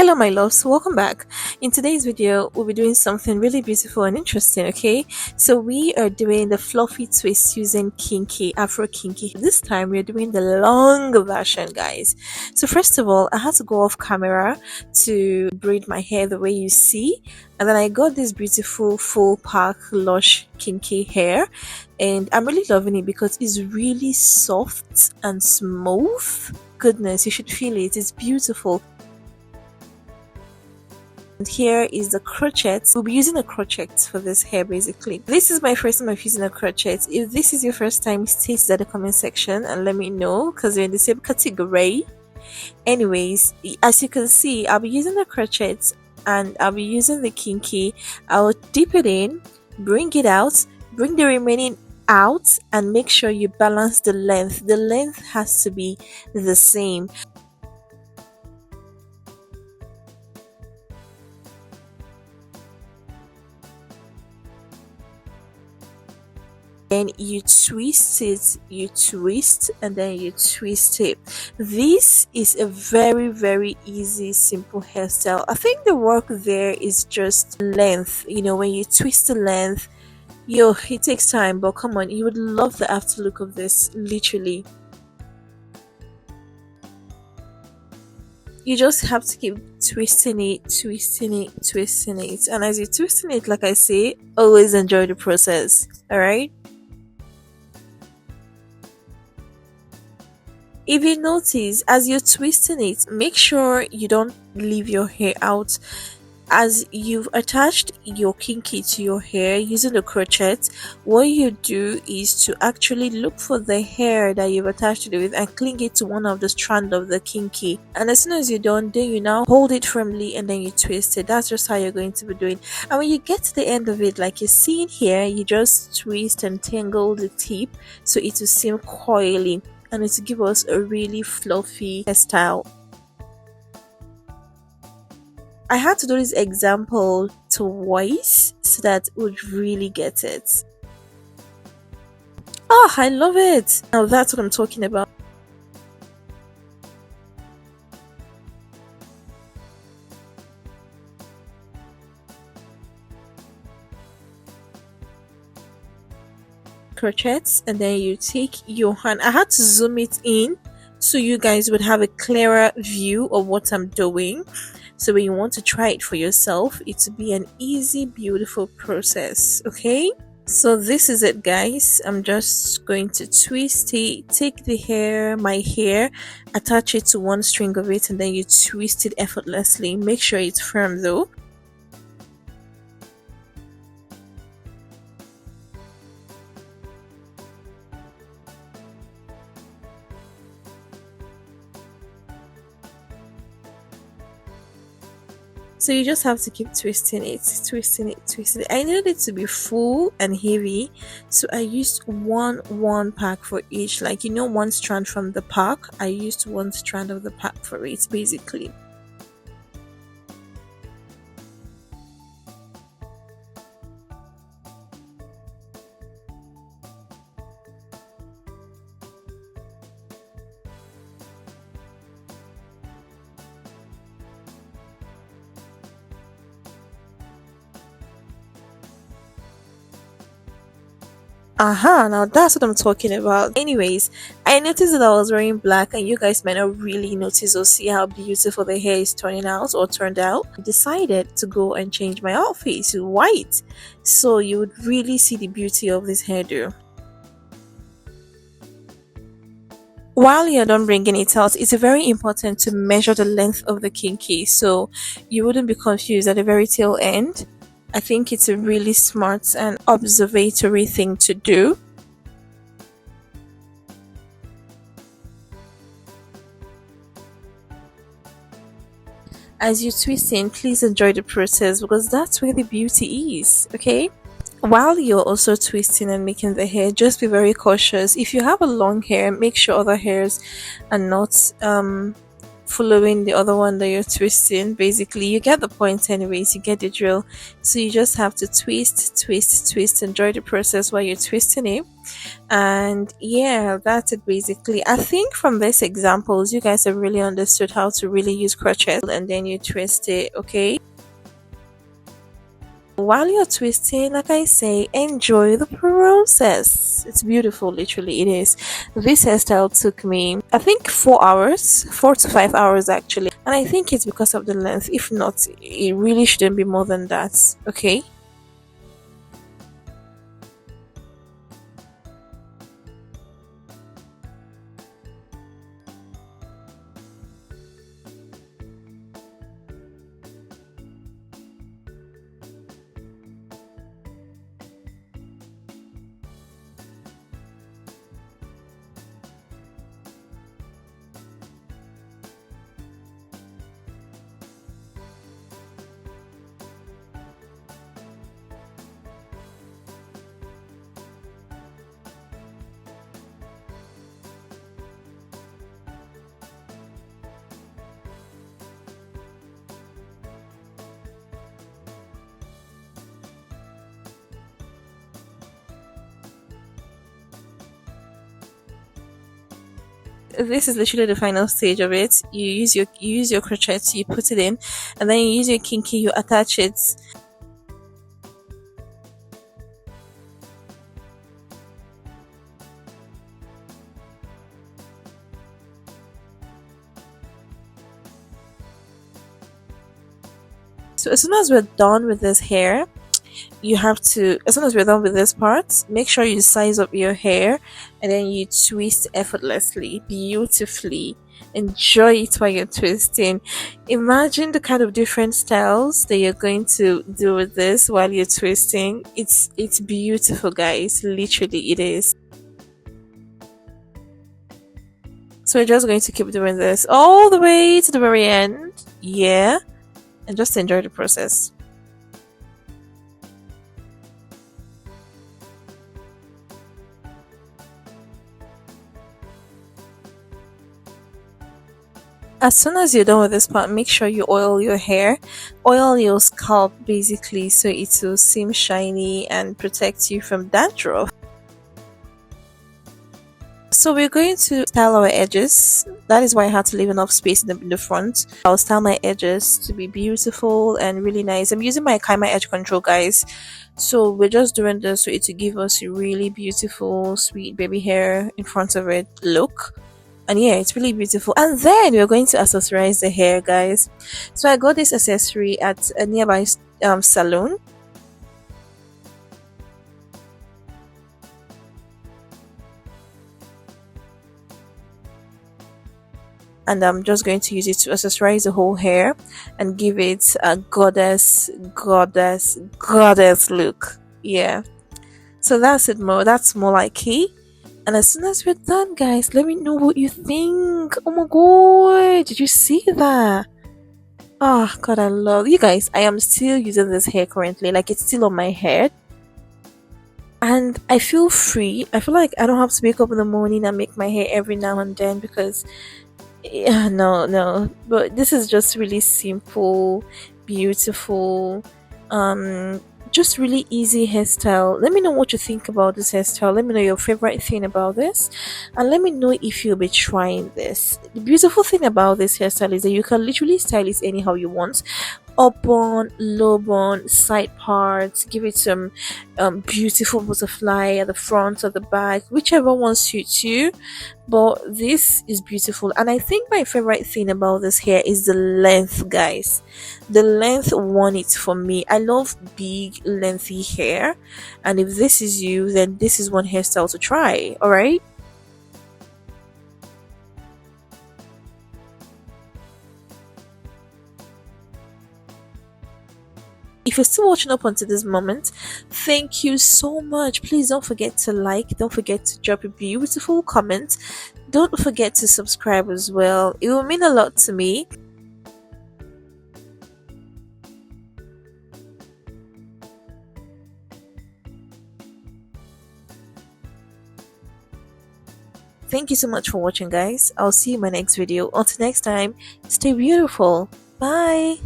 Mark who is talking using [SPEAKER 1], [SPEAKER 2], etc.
[SPEAKER 1] Hello my loves, welcome back. In today's video we'll be doing something really beautiful and interesting. Okay, so we are doing the fluffy twist using kinky afro kinky. This time we're doing the long version, guys. So first of all, I had to go off camera to braid my hair the way you see, and then I got this beautiful full pack lush kinky hair, and I'm really loving it because it's really soft and smooth. Goodness, you should feel it. It's beautiful. And here is the crochet. We'll be using a crochet for this hair. Basically, this is my first time of using a crochet. If this is your first time, state it in the comment section and let me know, because we're in the same category. Anyways, as you can see, I'll be using the crochet and I'll be using the kinky. I'll dip it in, bring it out, bring the remaining out, and make sure you balance the length. The length has to be the same. Then you twist it, you twist, and then you twist it. This is a very easy, simple hairstyle. I think the work there is just length. You know, when you twist the length, it takes time, but come on, you would love the after look of this. Literally, you just have to keep twisting it, twisting it, twisting it, and as you're twisting it, like I say, always enjoy the process. All right. If you notice, as you're twisting it, make sure you don't leave your hair out. As you've attached your kinky to your hair using the crochet, what you do is to actually look for the hair that you've attached it with and cling it to one of the strands of the kinky. And as soon as you're done, then you now hold it firmly and then you twist it. That's just how you're going to be doing. And when you get to the end of it, like you're seeing here, you just twist and tangle the tip so it will seem coily, and it will give us a really fluffy hairstyle. I had to do this example twice so that would really get it. Oh, I love it. Now that's what I'm talking about. Crochets, and then you take your hand. I had to zoom it in so you guys would have a clearer view of what I'm doing, so when you want to try it for yourself, it will be an easy, beautiful process. Okay, so this is it, guys. I'm just going to twist it, take the hair, my hair, attach it to one string of it, and then you twist it effortlessly. Make sure it's firm though. So you just have to keep twisting it, twisting it, twisting it. I needed it to be full and heavy, so I used one pack for each. Like, you know, one strand from the pack, I used one strand of the pack for it, basically. Now that's what I'm talking about. Anyways, I noticed that I was wearing black, and you guys might not really notice or see how beautiful the hair is turning out or turned out. I decided to go and change my outfit to white so you would really see the beauty of this hairdo. While you're done bringing it out, it's very important to measure the length of the kinky so you wouldn't be confused at the very tail end. I think it's a really smart and observatory thing to do. As you twist in, please enjoy the process because that's where the beauty is, okay? While you're also twisting and making the hair, just be very cautious. If you have a long hair, make sure other hairs are not following the other one that you're twisting. Basically, you get the point anyways, you get the drill. So you just have to twist, twist, twist, enjoy the process while you're twisting it. And yeah, that's it basically. I think from these examples, you guys have really understood how to really use crochet, and then you twist it, okay? While you're twisting, like I say, enjoy the process. It's beautiful, literally, it is. This hairstyle took me, I think, 4 hours, 4 to 5 hours actually. And I think it's because of the length. If not, it really shouldn't be more than that, okay? This is literally the final stage of it. You use your crochet, you put it in, and then you use your kinky, you attach it. So as soon as we're done with this hair, you have to, as soon as we're done with this part, make sure you size up your hair, and then you twist effortlessly, beautifully. Enjoy it while you're twisting. Imagine the kind of different styles that you're going to do with this while you're twisting. It's beautiful, guys, literally it is. So we're just going to keep doing this all the way to the very end, yeah, and just enjoy the process. As soon as you're done with this part, make sure you oil your hair, oil your scalp basically, so it will seem shiny and protect you from dandruff. So we're going to style our edges. That is why I had to leave enough space in the front. I'll style my edges to be beautiful and really nice. I'm using my Kaima edge control, guys. So we're just doing this so it to give us a really beautiful, sweet baby hair in front of it look. And yeah, it's really beautiful. And then we're going to accessorize the hair, guys. So I got this accessory at a nearby salon. And I'm just going to use it to accessorize the whole hair and give it a goddess look. Yeah. So that's more like key. And as soon as we're done, guys, let me know what you think. Oh my god, did you see that? Oh god, I love you guys. I am still using this hair currently, like it's still on my head. And I feel free. I feel like I don't have to wake up in the morning and make my hair every now and then because yeah, no, but this is just really simple, beautiful, um just really easy hairstyle. Let me know what you think about this hairstyle. Let me know your favorite thing about this, and let me know if you'll be trying this. The beautiful thing about this hairstyle is that you can literally style it anyhow you want, up on, low on, side parts, give it some beautiful butterfly at the front or the back, whichever one suits you. But this is beautiful, and I think my favorite thing about this hair is the length, guys. The length won it for me. I love big lengthy hair, and if this is you, then this is one hairstyle to try. All right. If you're still watching up until this moment, thank you so much. Please don't forget to like, don't forget to drop a beautiful comment, don't forget to subscribe as well. It will mean a lot to me. Thank you so much for watching, guys. I'll see you in my next video. Until next time, stay beautiful. Bye.